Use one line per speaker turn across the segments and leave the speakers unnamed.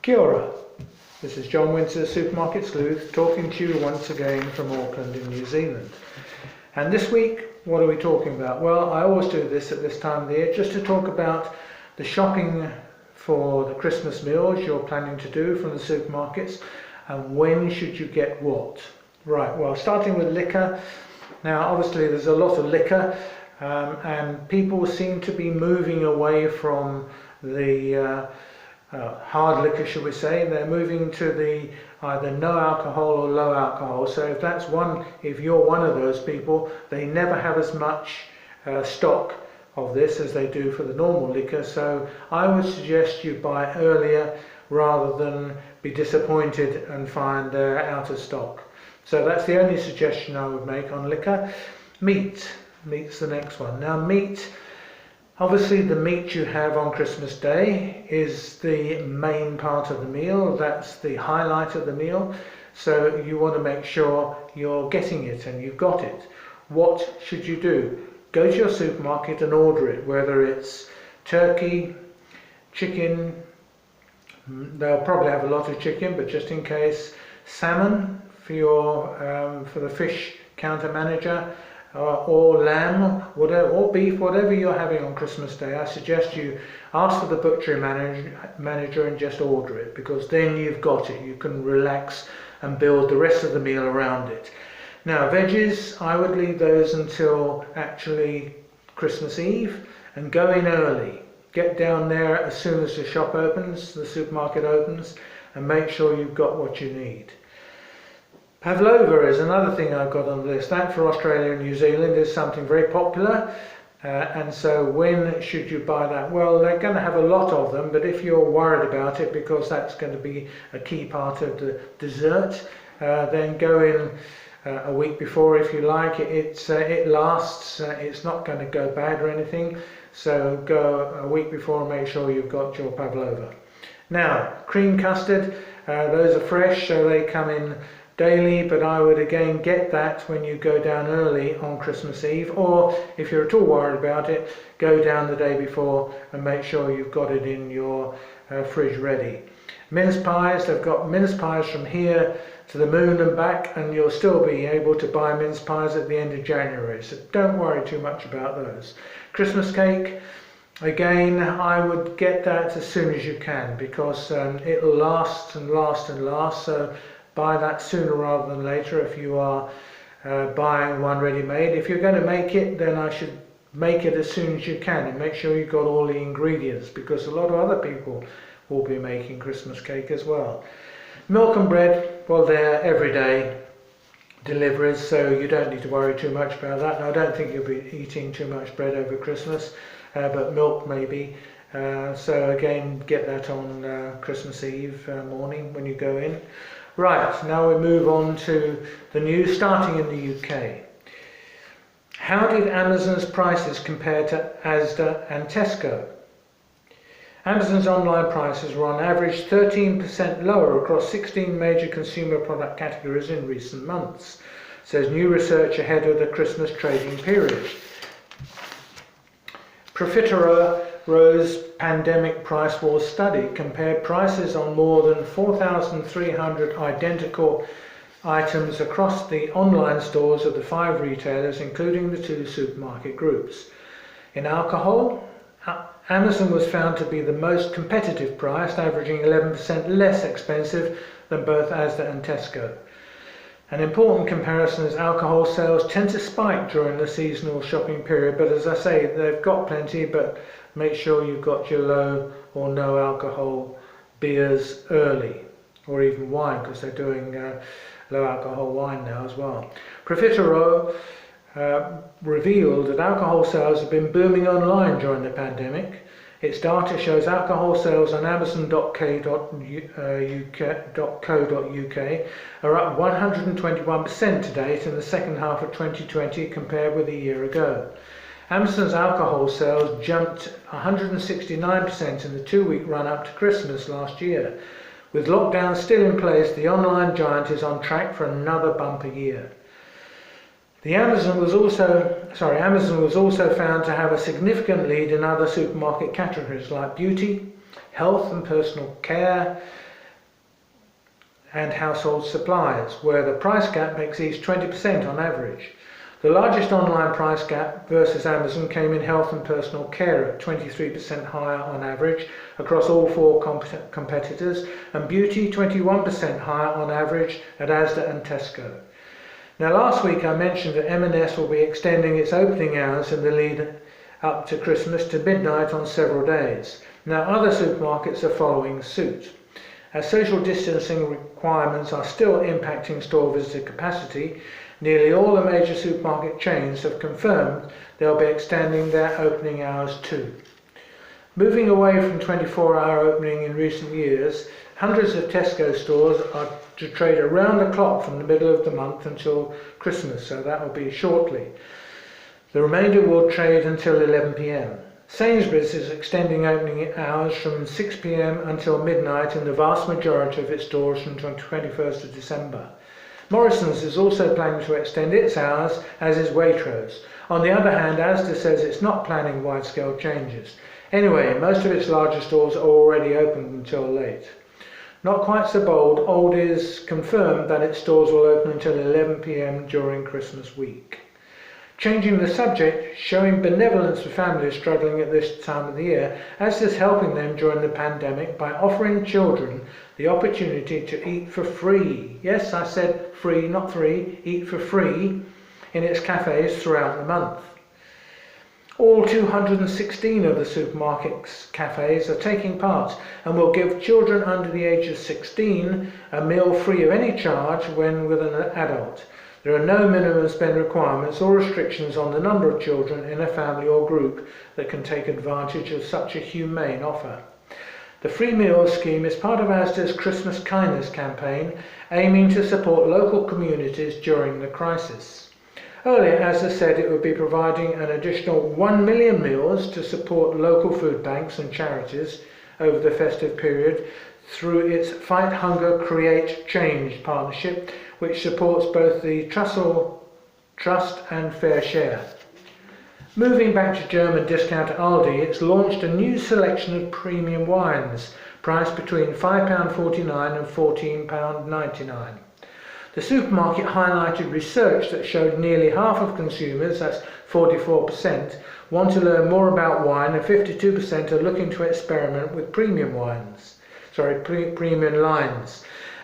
Kia ora. This is John Winter, Supermarket Sleuth, talking to you once again from Auckland in New Zealand. And this week, what are we talking about? Well, I always do this at this time of the year, just to talk about the shopping for the Christmas meals you're planning to do from the supermarkets, and when should you get what. Right, well, starting with liquor. Now, obviously, there's a lot of liquor, and people seem to be moving away from the hard liquor, should we say. They're moving to the either no alcohol or low alcohol. So if you're one of those people, they never have as much stock of this as they do for the normal liquor. So I would suggest you buy earlier rather than be disappointed and find they're out of stock. So that's the only suggestion I would make on liquor. Meat's the next one. Now, meat, obviously the meat you have on Christmas Day is the main part of the meal. That's the highlight of the meal. So you want to make sure you're getting it and you've got it. What should you do? Go to your supermarket and order it, whether it's turkey, chicken. They'll probably have a lot of chicken, but just in case, salmon for the fish counter manager, or lamb, whatever, or beef, whatever you're having on Christmas Day. I suggest you ask for the butchery manager and just order it, because then you've got it. You can relax and build the rest of the meal around it. Now, veggies, I would leave those until actually Christmas Eve and go in early. Get down there as soon as the shop opens, the supermarket opens, and make sure you've got what you need. Pavlova is another thing I've got on the list. That for Australia and New Zealand is something very popular. And so when should you buy that? Well, they're going to have a lot of them, but if you're worried about it, because that's going to be a key part of the dessert, then go in a week before if you like. It lasts, it's not going to go bad or anything. So go a week before and make sure you've got your pavlova. Now, cream custard, those are fresh, so they come in daily, but I would again get that when you go down early on Christmas Eve, or if you're at all worried about it, go down the day before and make sure you've got it in your fridge ready. Mince pies, they've got mince pies from here to the moon and back, and you'll still be able to buy mince pies at the end of January, so don't worry too much about those. Christmas cake, again, I would get that as soon as you can, because it'll last and last and last, so buy that sooner rather than later if you are buying one ready-made. If you're going to make it, then I should make it as soon as you can and make sure you've got all the ingredients, because a lot of other people will be making Christmas cake as well. Milk and bread, well, they're everyday deliveries, so you don't need to worry too much about that. I don't think you'll be eating too much bread over Christmas, but milk maybe. So again, get that on Christmas Eve morning when you go in. Right, now we move on to the news, starting in the UK. How did Amazon's prices compare to Asda and Tesco? Amazon's online prices were on average 13% lower across 16 major consumer product categories in recent months, says new research ahead of the Christmas trading period. Profitero's pandemic price wars study compared prices on more than 4,300 identical items across the online stores of the 5 retailers, including the 2 supermarket groups. In alcohol, Amazon was found to be the most competitive priced, averaging 11% less expensive than both Asda and Tesco. An important comparison is alcohol sales tend to spike during the seasonal shopping period, but as I say, they've got plenty, but make sure you've got your low or no alcohol beers early, or even wine, because they're doing low alcohol wine now as well. Profitero revealed that alcohol sales have been booming online during the pandemic. Its data shows alcohol sales on amazon.co.uk are up 121% to date in the second half of 2020 compared with a year ago. Amazon's alcohol sales jumped 169% in the 2-week run-up to Christmas last year. With lockdowns still in place, the online giant is on track for another bumper year. Amazon was also found to have a significant lead in other supermarket categories like beauty, health and personal care, and household supplies, where the price gap exceeds 20% on average. The largest online price gap versus Amazon came in health and personal care at 23% higher on average across all four competitors, and beauty 21% higher on average at Asda and Tesco. Now, last week I mentioned that M&S will be extending its opening hours in the lead up to Christmas to midnight on several days. Now, other supermarkets are following suit. As social distancing requirements are still impacting store visitor capacity, nearly all the major supermarket chains have confirmed they'll be extending their opening hours too. Moving away from 24-hour opening in recent years, hundreds of Tesco stores are to trade around the clock from the middle of the month until Christmas, so that will be shortly. The remainder will trade until 11 p.m. Sainsbury's is extending opening hours from 6 p.m. until midnight in the vast majority of its stores from 21st of December. Morrison's is also planning to extend its hours, as is Waitrose. On the other hand, Asda says it's not planning wide-scale changes. Anyway, most of its larger stores are already open until late. Not quite so bold, Aldi's confirmed that its stores will open until 11 p.m. during Christmas week. Changing the subject, showing benevolence for families struggling at this time of the year, Asda's helping them during the pandemic by offering children the opportunity to eat for free. Yes, I said free, not free, eat for free in its cafes throughout the month. All 216 of the supermarket's cafes are taking part and will give children under the age of 16 a meal free of any charge when with an adult. There are no minimum spend requirements or restrictions on the number of children in a family or group that can take advantage of such a humane offer. The free meals scheme is part of Asda's Christmas Kindness campaign, aiming to support local communities during the crisis. Earlier, Asda said it would be providing an additional 1 million meals to support local food banks and charities over the festive period through its Fight Hunger, Create Change partnership, which supports both the Trust and Fair Share. Moving back to German discounter Aldi, it's launched a new selection of premium wines, priced between £5.49 and £14.99. The supermarket highlighted research that showed nearly half of consumers, that's 44%, want to learn more about wine, and 52% are looking to experiment with premium lines.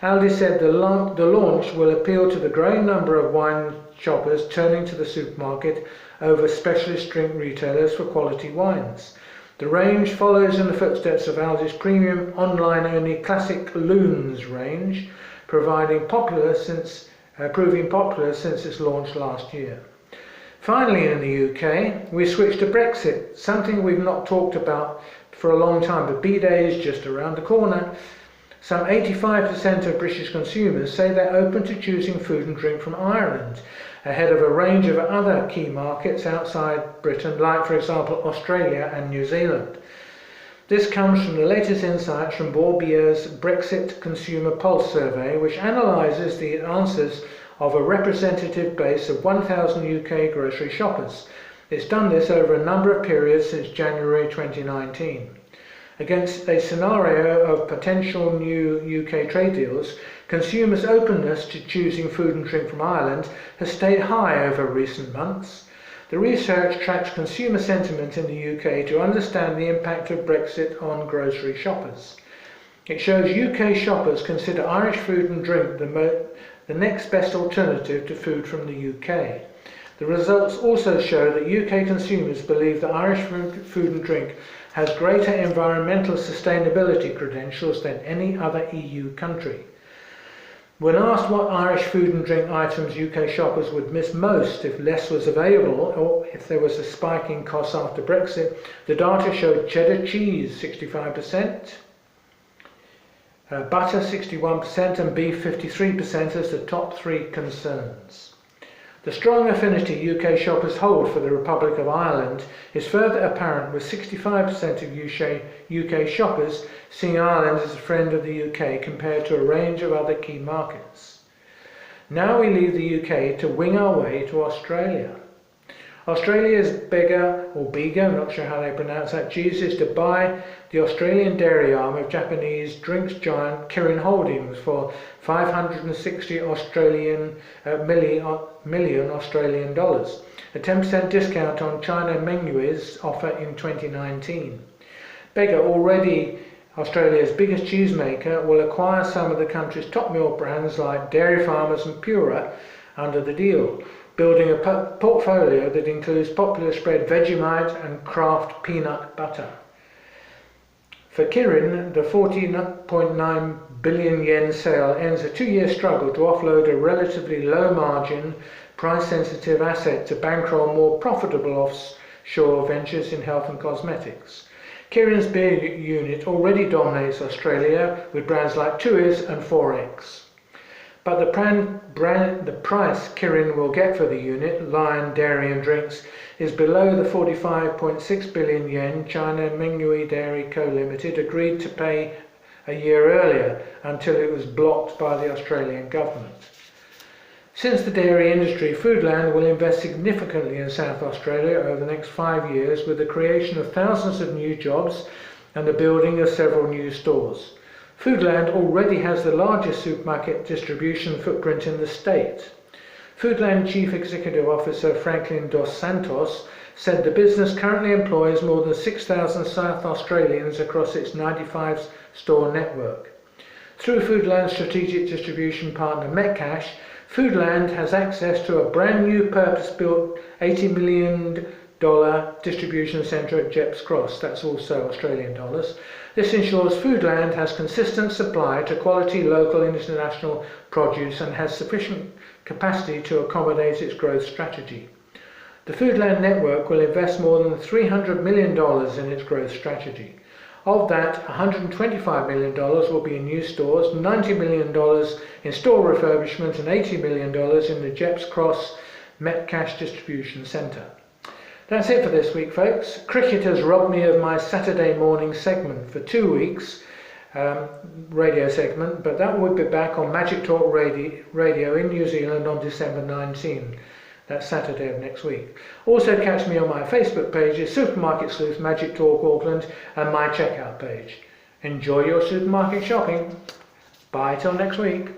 Aldi said the launch will appeal to the growing number of wine shoppers turning to the supermarket over specialist drink retailers for quality wines. The range follows in the footsteps of Aldi's premium online-only Classic Loons range, proving popular since its launch last year. Finally, in the UK, we switched to Brexit, something we've not talked about for a long time, but B-Day is just around the corner. Some 85% of British consumers say they're open to choosing food and drink from Ireland, ahead of a range of other key markets outside Britain, like, for example, Australia and New Zealand. This comes from the latest insights from Borbier's Brexit Consumer Pulse survey, which analyses the answers of a representative base of 1,000 UK grocery shoppers. It's done this over a number of periods since January 2019. Against a scenario of potential new UK trade deals, consumers' openness to choosing food and drink from Ireland has stayed high over recent months. The research tracks consumer sentiment in the UK to understand the impact of Brexit on grocery shoppers. It shows UK shoppers consider Irish food and drink the next best alternative to food from the UK. The results also show that UK consumers believe that Irish food and drink has greater environmental sustainability credentials than any other EU country. When asked what Irish food and drink items UK shoppers would miss most if less was available, or if there was a spike in costs after Brexit, the data showed cheddar cheese 65%, butter 61% and beef 53% as the top three concerns. The strong affinity UK shoppers hold for the Republic of Ireland is further apparent, with 65% of UK shoppers seeing Ireland as a friend of the UK compared to a range of other key markets. Now we leave the UK to wing our way to Australia. Australia's Bega, or Bega, I'm not sure how they pronounce that, chooses to buy the Australian dairy arm of Japanese drinks giant Kirin Holdings for 560 million Australian dollars, a 10% discount on China Mengui's offer in 2019. Bega, already Australia's biggest cheesemaker, will acquire some of the country's top milk brands like Dairy Farmers and Pura under the deal, building a portfolio that includes popular spread Vegemite and Kraft peanut butter. For Kirin, the 14.9 billion yen sale ends a 2-year struggle to offload a relatively low-margin, price-sensitive asset to bankroll more profitable offshore ventures in health and cosmetics. Kirin's beer unit already dominates Australia with brands like Tui's and 4X. But the price Kirin will get for the unit, Lion Dairy and Drinks, is below the 45.6 billion yen China Mengui Dairy Co. Limited agreed to pay a year earlier, until it was blocked by the Australian government. Since the dairy industry, Foodland will invest significantly in South Australia over the next 5 years, with the creation of thousands of new jobs and the building of several new stores. Foodland already has the largest supermarket distribution footprint in the state. Foodland Chief Executive Officer Franklin Dos Santos said the business currently employs more than 6,000 South Australians across its 95-store network. Through Foodland's strategic distribution partner Metcash, Foodland has access to a brand new purpose-built $80 million distribution centre at Gepps Cross, that's also Australian dollars. This ensures Foodland has consistent supply to quality local and international produce and has sufficient capacity to accommodate its growth strategy. The Foodland network will invest more than $300 million in its growth strategy. Of that, $125 million will be in new stores, $90 million in store refurbishment and $80 million in the Gepps Cross Metcash distribution centre. That's it for this week, folks. Cricket has robbed me of my Saturday morning segment for 2 weeks, radio segment, but that would be back on Magic Talk Radio in New Zealand on December 19. That's Saturday of next week. Also catch me on my Facebook pages, Supermarket Sleuth, Magic Talk Auckland, and my checkout page. Enjoy your supermarket shopping. Bye till next week.